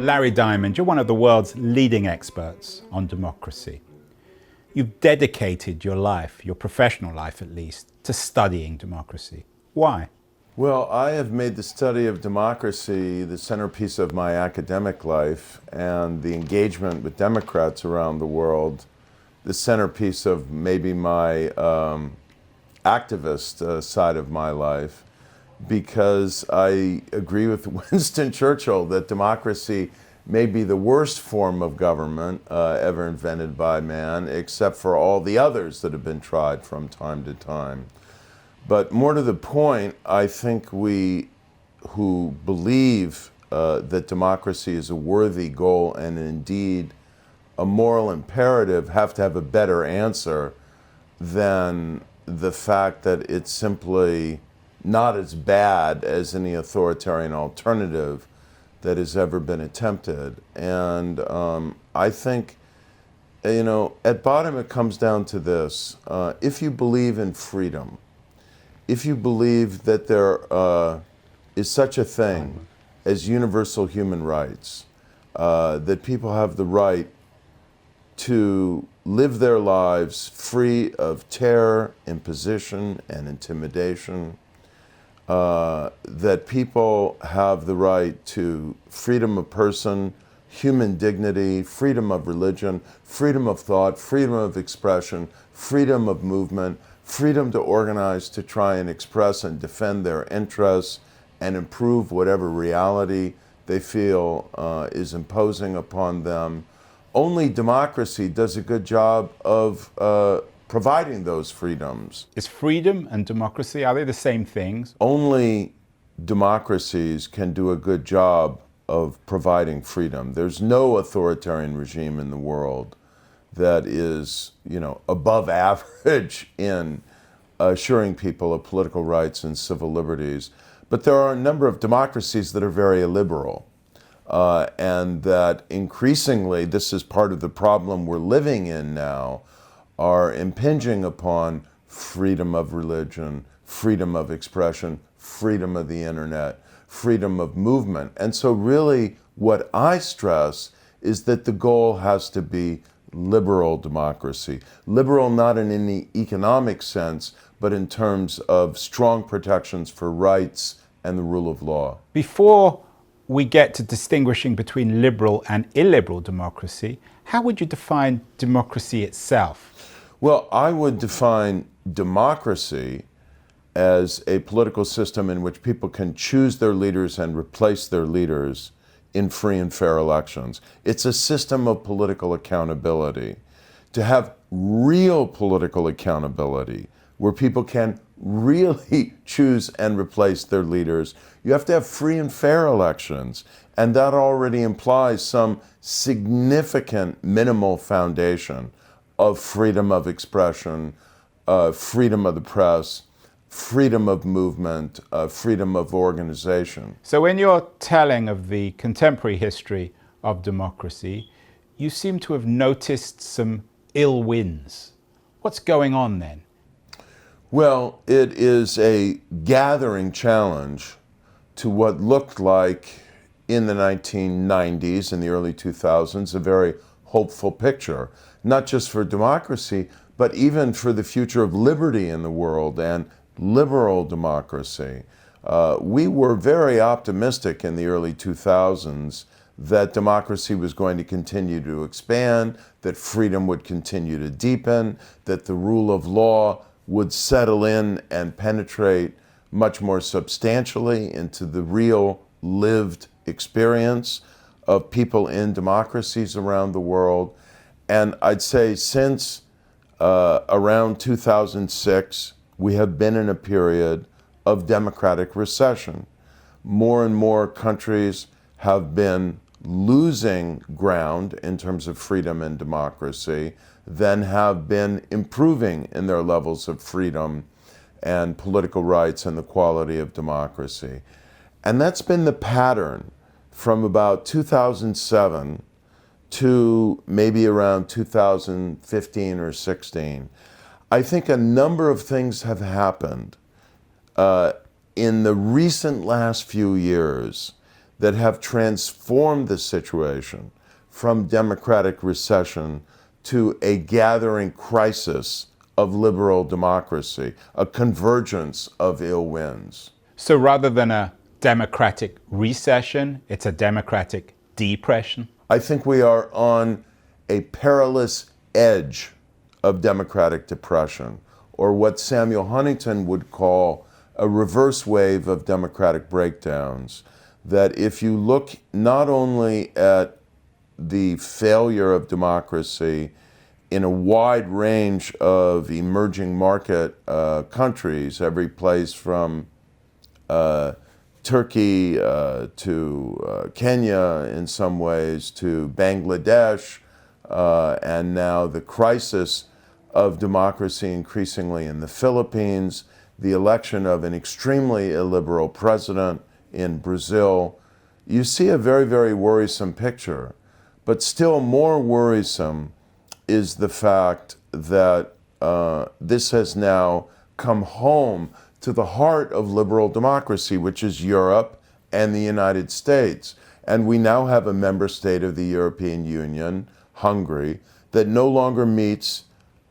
Larry Diamond, you're one of the world's leading experts on democracy. You've dedicated your life, your professional life at least, to studying democracy. Why? Well, I have made the study of democracy the centerpiece of my academic life, and the engagement with Democrats around the world the centerpiece of maybe my activist side of my life, because I agree with Winston Churchill that democracy may be the worst form of government ever invented by man, except for all the others that have been tried from time to time. But more to the point, I think we who believe that democracy is a worthy goal and indeed a moral imperative have to have a better answer than the fact that it's simply not as bad as any authoritarian alternative that has ever been attempted. And I think, at bottom it comes down to this. If you believe in freedom, if you believe that there is such a thing as universal human rights, that people have the right to live their lives free of terror, imposition, and intimidation, that people have the right to freedom of person, human dignity, freedom of religion, freedom of thought, freedom of expression, freedom of movement, freedom to organize, to try and express and defend their interests and improve whatever reality they feel is imposing upon them. Only democracy does a good job of providing those freedoms. Is freedom and democracy, are they the same things? Only democracies can do a good job of providing freedom. There's no authoritarian regime in the world that is, above average in assuring people of political rights and civil liberties. But there are a number of democracies that are very illiberal. And that increasingly, this is part of the problem we're living in now, are impinging upon freedom of religion, freedom of expression, freedom of the internet, freedom of movement. And so really what I stress is that the goal has to be liberal democracy. Liberal not in any economic sense, but in terms of strong protections for rights and the rule of law. Before we get to distinguishing between liberal and illiberal democracy, how would you define democracy itself? Well, I would define democracy as a political system in which people can choose their leaders and replace their leaders in free and fair elections. It's a system of political accountability. To have real political accountability, where people can really choose and replace their leaders, you have to have free and fair elections. And that already implies some significant minimal foundation of freedom of expression, freedom of the press, freedom of movement, freedom of organization. So when you're telling of the contemporary history of democracy, you seem to have noticed some ill winds. What's going on then? Well, it is a gathering challenge to what looked like in the 1990s and the early 2000s, a very hopeful picture, not just for democracy, but even for the future of liberty in the world and liberal democracy. We were very optimistic in the early 2000s that democracy was going to continue to expand, that freedom would continue to deepen, that the rule of law would settle in and penetrate much more substantially into the real lived experience of people in democracies around the world. And I'd say since around 2006, we have been in a period of democratic recession. More and more countries have been losing ground in terms of freedom and democracy than have been improving in their levels of freedom and political rights and the quality of democracy. And that's been the pattern from about 2007 to maybe around 2015 or 16. I think a number of things have happened in the recent last few years that have transformed the situation from democratic recession to a gathering crisis of liberal democracy, a convergence of ill winds. So rather than a democratic recession, it's a democratic depression? I think we are on a perilous edge of democratic depression, or what Samuel Huntington would call a reverse wave of democratic breakdowns. That if you look not only at the failure of democracy in a wide range of emerging market countries, every place from Turkey to Kenya in some ways, to Bangladesh, and now the crisis of democracy increasingly in the Philippines, the election of an extremely illiberal president in Brazil, you see a very, very worrisome picture. But still more worrisome is the fact that this has now come home to the heart of liberal democracy, which is Europe and the United States. And we now have a member state of the European Union, Hungary, that no longer meets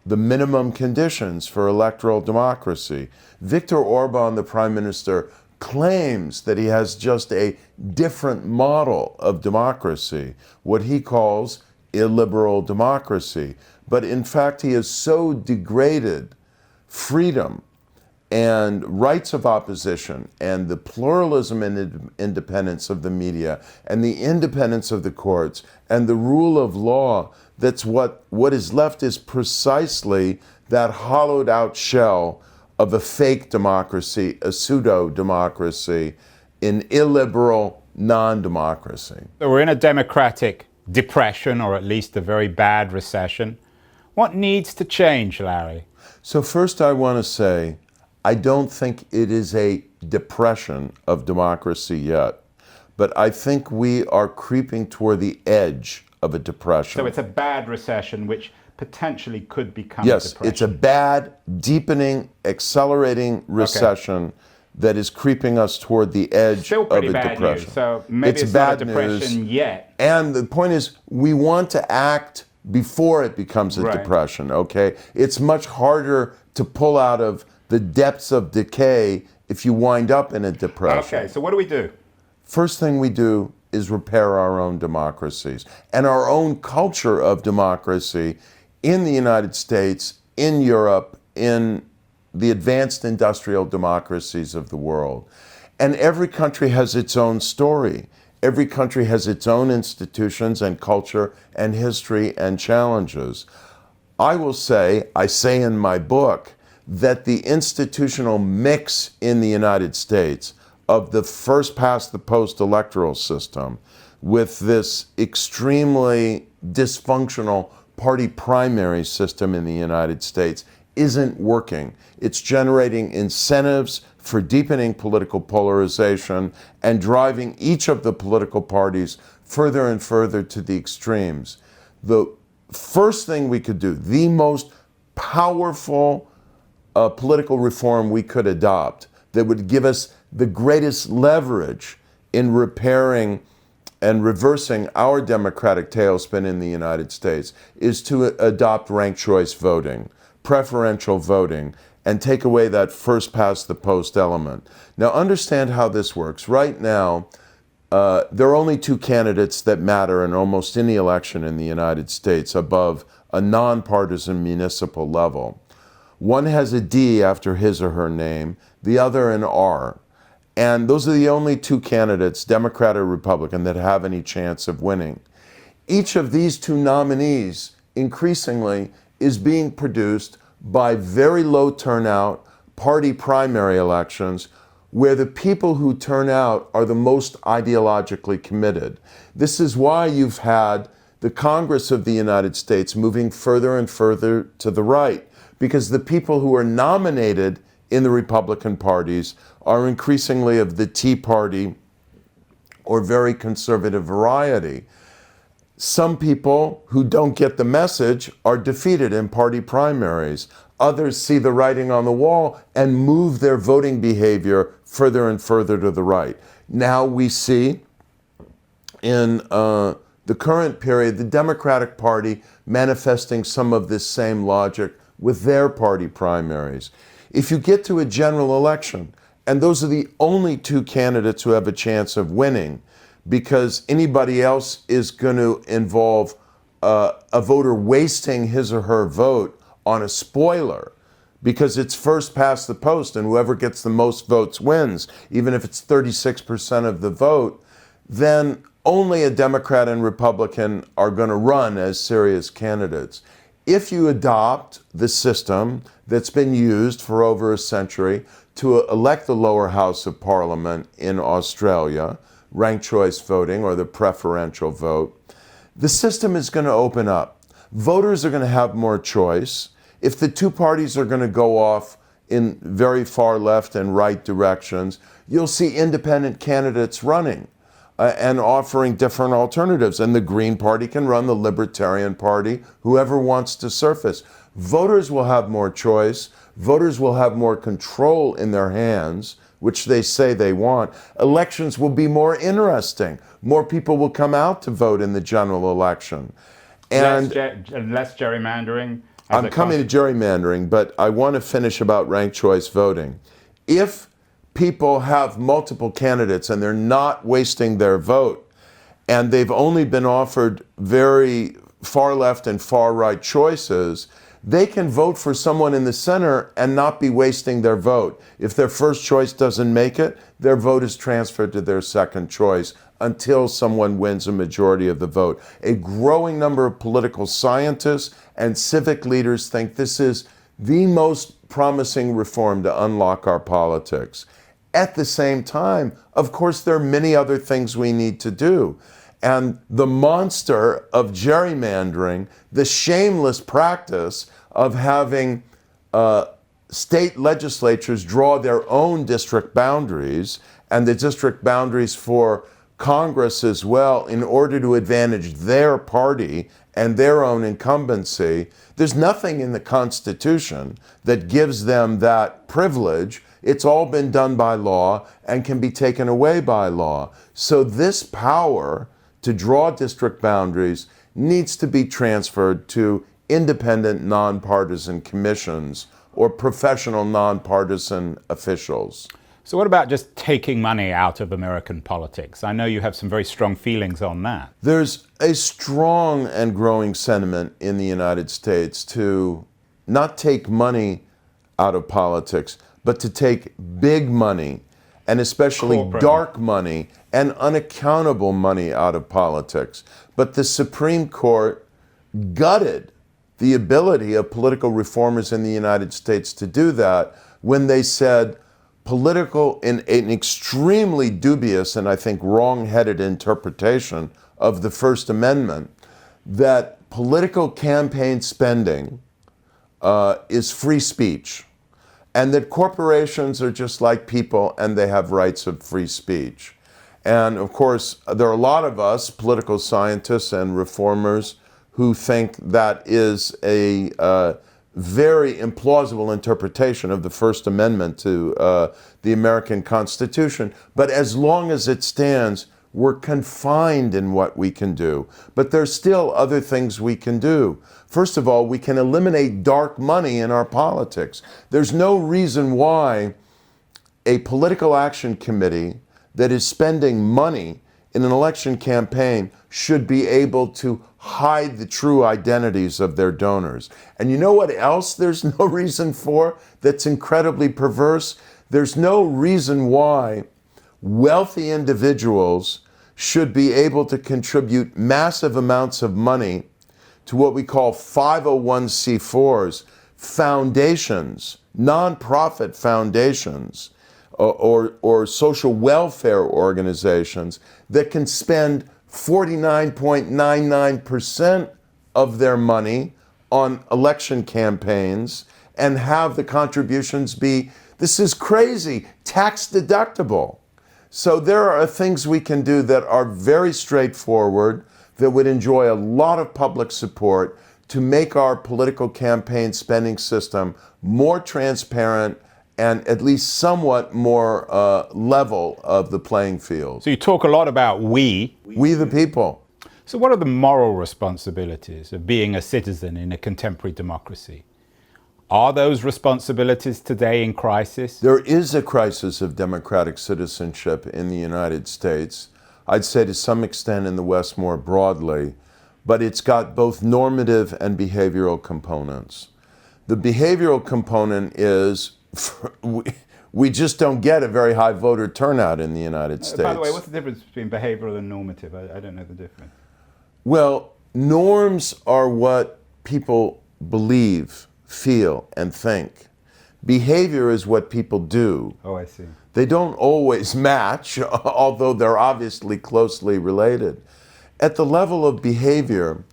the minimum conditions for electoral democracy. Viktor Orban, the prime minister, claims that he has just a different model of democracy, what he calls illiberal democracy. But in fact, he has so degraded freedom and rights of opposition and the pluralism and independence of the media and the independence of the courts and the rule of law, that's what is left is precisely that hollowed out shell of a fake democracy, a pseudo-democracy, an illiberal non-democracy. So we're in a democratic depression, or at least a very bad recession. What needs to change, Larry? So first I want to say, I don't think it is a depression of democracy yet, but I think we are creeping toward the edge of a depression. So it's a bad recession, which potentially could become a Yes, depression. it's a bad, deepening, accelerating recession that is creeping us toward the edge Still pretty of a bad depression. news. So maybe it's not a depression yet. And the point is, we want to act before it becomes a depression, okay? It's much harder to pull out of the depths of decay if you wind up in a depression. Okay, so what do we do? First thing we do is repair our own democracies and our own culture of democracy in the United States, in Europe, in the advanced industrial democracies of the world. And every country has its own story. Every country has its own institutions and culture and history and challenges. I say in my book, that the institutional mix in the United States of the first past the post electoral system with this extremely dysfunctional party primary system in the United States isn't working. It's generating incentives for deepening political polarization and driving each of the political parties further and further to the extremes. The first thing we could do, the most powerful political reform we could adopt that would give us the greatest leverage in repairing and reversing our democratic tailspin in the United States is to adopt ranked choice voting, preferential voting, and take away that first past the post element. Now understand how this works. Right now, there are only two candidates that matter in almost any election in the United States above a nonpartisan municipal level. One has a D after his or her name, the other an R. And those are the only two candidates, Democrat or Republican, that have any chance of winning. Each of these two nominees, increasingly, is being produced by very low turnout party primary elections where the people who turn out are the most ideologically committed. This is why you've had the Congress of the United States moving further and further to the right, because the people who are nominated in the Republican parties are increasingly of the Tea Party or very conservative variety. Some people who don't get the message are defeated in party primaries. Others see the writing on the wall and move their voting behavior further and further to the right. Now we see in the current period, the Democratic Party manifesting some of this same logic with their party primaries. If you get to a general election, and those are the only two candidates who have a chance of winning, because anybody else is going to involve a voter wasting his or her vote on a spoiler, because it's first past the post and whoever gets the most votes wins, even if it's 36% of the vote, then only a Democrat and Republican are going to run as serious candidates. If you adopt the system that's been used for over a century to elect the lower house of parliament in Australia, ranked choice voting or the preferential vote, the system is going to open up. Voters are going to have more choice. If the two parties are going to go off in very far left and right directions, you'll see independent candidates running and offering different alternatives. And the Green Party can run, the Libertarian Party, whoever wants to surface. Voters will have more choice. Voters will have more control in their hands, which they say they want. Elections will be more interesting. More people will come out to vote in the general election. And less gerrymandering. I'm coming to gerrymandering, but I want to finish about ranked choice voting. If people have multiple candidates and they're not wasting their vote, and they've only been offered very far left and far right choices, they can vote for someone in the center and not be wasting their vote. If their first choice doesn't make it, their vote is transferred to their second choice until someone wins a majority of the vote. A growing number of political scientists and civic leaders think this is the most promising reform to unlock our politics. At the same time, of course, there are many other things we need to do. And the monster of gerrymandering, the shameless practice of having state legislatures draw their own district boundaries and the district boundaries for Congress as well in order to advantage their party and their own incumbency. There's nothing in the Constitution that gives them that privilege. It's all been done by law and can be taken away by law. So this power to draw district boundaries needs to be transferred to independent nonpartisan commissions or professional nonpartisan officials. So what about just taking money out of American politics? I know you have some very strong feelings on that. There's a strong and growing sentiment in the United States to not take money out of politics, but to take big money, and especially corporate dark money and unaccountable money out of politics. But the Supreme Court gutted the ability of political reformers in the United States to do that when they said in an extremely dubious and I think wrong-headed interpretation of the First Amendment, that political campaign spending is free speech, and that corporations are just like people and they have rights of free speech. And of course, there are a lot of us, political scientists and reformers, who think that is a very implausible interpretation of the First Amendment to the American Constitution. But as long as it stands, we're confined in what we can do. But there's still other things we can do. First of all, we can eliminate dark money in our politics. There's no reason why a political action committee that is spending money in an election campaign should be able to hide the true identities of their donors. And you know what else there's no reason for that's incredibly perverse? There's no reason why wealthy individuals should be able to contribute massive amounts of money to what we call 501c4s, foundations, nonprofit foundations, or social welfare organizations that can spend 49.99% of their money on election campaigns and have the contributions be, this is crazy, tax deductible. So there are things we can do that are very straightforward, that would enjoy a lot of public support to make our political campaign spending system more transparent and at least somewhat more level of the playing field. So you talk a lot about we. We the people. So what are the moral responsibilities of being a citizen in a contemporary democracy? Are those responsibilities today in crisis? There is a crisis of democratic citizenship in the United States. I'd say to some extent in the West more broadly, but it's got both normative and behavioral components. The behavioral component is we just don't get a very high voter turnout in the United States. By the way, what's the difference between behavioral and normative? I don't know the difference. Well, norms are what people believe, feel, and think. Behavior is what people do. Oh, I see. They don't always match, although they're obviously closely related. At the level of behavior,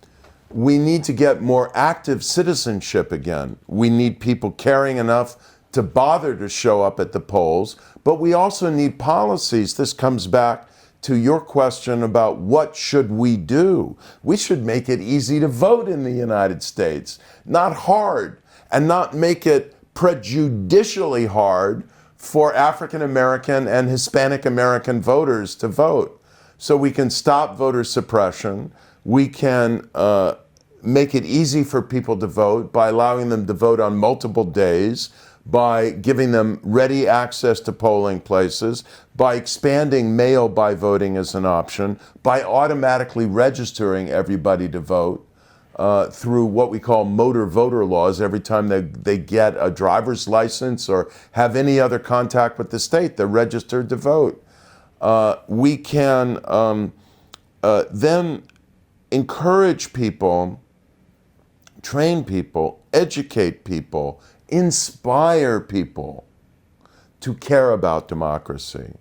we need to get more active citizenship again. We need people caring enough to bother to show up at the polls, but we also need policies. This comes back to your question about what should we do. We should make it easy to vote in the United States, not hard, and not make it prejudicially hard for African American and Hispanic American voters to vote. So we can stop voter suppression. We can make it easy for people to vote by allowing them to vote on multiple days, by giving them ready access to polling places, by expanding mail-by voting as an option, by automatically registering everybody to vote through what we call motor voter laws. Every time they get a driver's license or have any other contact with the state, they're registered to vote. We can then encourage people, train people, educate people, inspire people to care about democracy,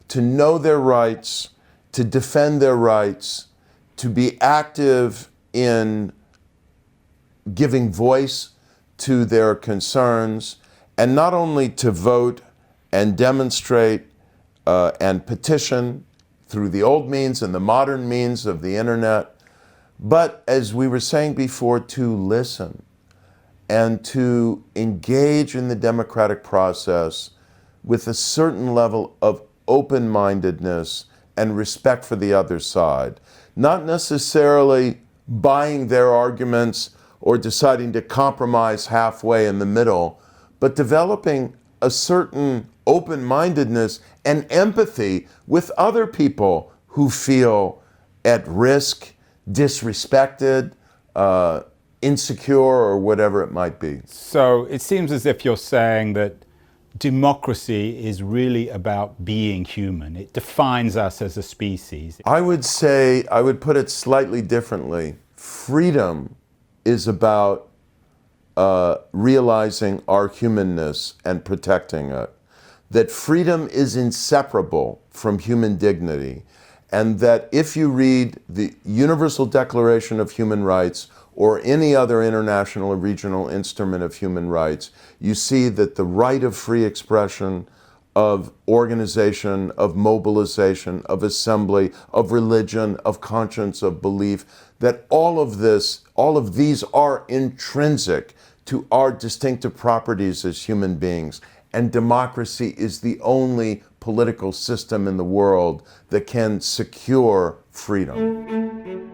to know their rights, to defend their rights, to be active in giving voice to their concerns, and not only to vote and demonstrate and petition through the old means and the modern means of the internet, but as we were saying before, to listen and to engage in the democratic process with a certain level of open-mindedness and respect for the other side. Not necessarily buying their arguments or deciding to compromise halfway in the middle, but developing a certain open-mindedness and empathy with other people who feel at risk, disrespected, insecure, or whatever it might be. So it seems as if you're saying that democracy is really about being human. It defines us as a species. I would say, I would put it slightly differently. Freedom is about realizing our humanness and protecting it. That freedom is inseparable from human dignity, and that if you read the Universal Declaration of Human Rights or any other international or regional instrument of human rights, you see that the right of free expression, of organization, of mobilization, of assembly, of religion, of conscience, of belief, that all of these are intrinsic to our distinctive properties as human beings. And democracy is the only political system in the world that can secure freedom.